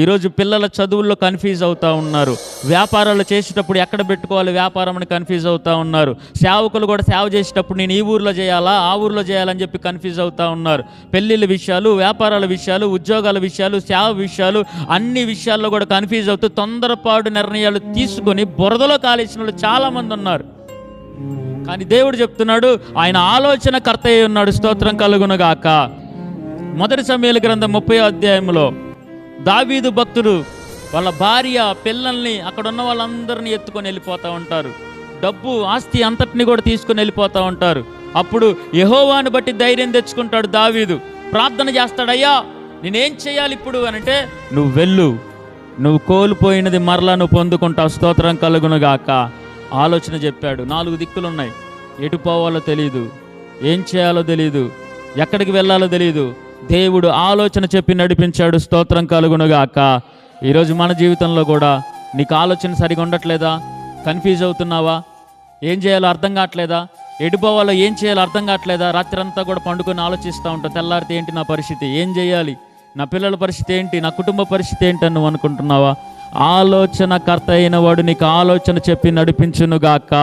ఈరోజు పిల్లల చదువుల్లో కన్ఫ్యూజ్ అవుతూ ఉన్నారు. వ్యాపారాలు చేసేటప్పుడు ఎక్కడ పెట్టుకోవాలి వ్యాపారం అని కన్ఫ్యూజ్ అవుతూ ఉన్నారు. సేవకులు కూడా సేవ చేసేటప్పుడు నేను ఈ ఊర్లో చేయాలా ఆ ఊర్లో చేయాలని చెప్పి కన్ఫ్యూజ్ అవుతూ ఉన్నారు. పెళ్ళిళ్ళ విషయాలు, వ్యాపారాల విషయాలు, ఉద్యోగాల విషయాలు, సేవ విషయాలు, అన్ని విషయాల్లో కూడా కన్ఫ్యూజ్ అవుతూ తొందరపాటు నిర్ణయాలు తీసుకొని బురదలో కాలేసిన వాళ్ళు చాలామంది ఉన్నారు. కానీ దేవుడు చెప్తున్నాడు, ఆయన ఆలోచన కర్త అయి ఉన్నాడు. స్తోత్రం కలుగునుగాక. 1 సమూయేలు గ్రంథం 30వ అధ్యాయంలో దావీదు భక్తుడు వాళ్ళ భార్య పిల్లల్ని అక్కడ ఉన్న వాళ్ళందరినీ ఎత్తుకొని వెళ్ళిపోతూ ఉంటారు. డబ్బు ఆస్తి అంతటిని కూడా తీసుకొని వెళ్ళిపోతూ ఉంటారు. అప్పుడు యెహోవాను బట్టి ధైర్యం తెచ్చుకుంటాడు దావీదు. ప్రార్థన చేస్తాడు, అయ్యా నేనేం చేయాలి ఇప్పుడు అని అంటే, నువ్వు వెళ్ళు, నువ్వు కోల్పోయినది మరలా నువ్వు పొందుకుంటావు. స్తోత్రం కలుగునుగాక. ఆలోచన చెప్పాడు. 4 దిక్కులు ఉన్నాయి. ఎటు పోవాలో తెలియదు, ఏం చేయాలో తెలియదు, ఎక్కడికి వెళ్ళాలో తెలియదు. దేవుడు ఆలోచన చెప్పి నడిపించాడు. స్తోత్రం కలుగునుగాక. ఈరోజు మన జీవితంలో కూడా నీకు ఆలోచన సరిగా ఉండట్లేదా? కన్ఫ్యూజ్ అవుతున్నావా? ఏం చేయాలో అర్థం కావట్లేదా? ఎటు పోవాలో ఏం చేయాలో అర్థం కావట్లేదా? రాత్రి అంతా కూడా పండుకొని ఆలోచిస్తూ ఉంటావు. తెల్లారితే ఏంటి నా పరిస్థితి, ఏం చేయాలి, నా పిల్లల పరిస్థితి ఏంటి, నా కుటుంబ పరిస్థితి ఏంటి అని నువ్వు అనుకుంటున్నావా? ఆలోచన కర్త అయిన వాడు నీకు ఆలోచన చెప్పి నడిపించునుగాక.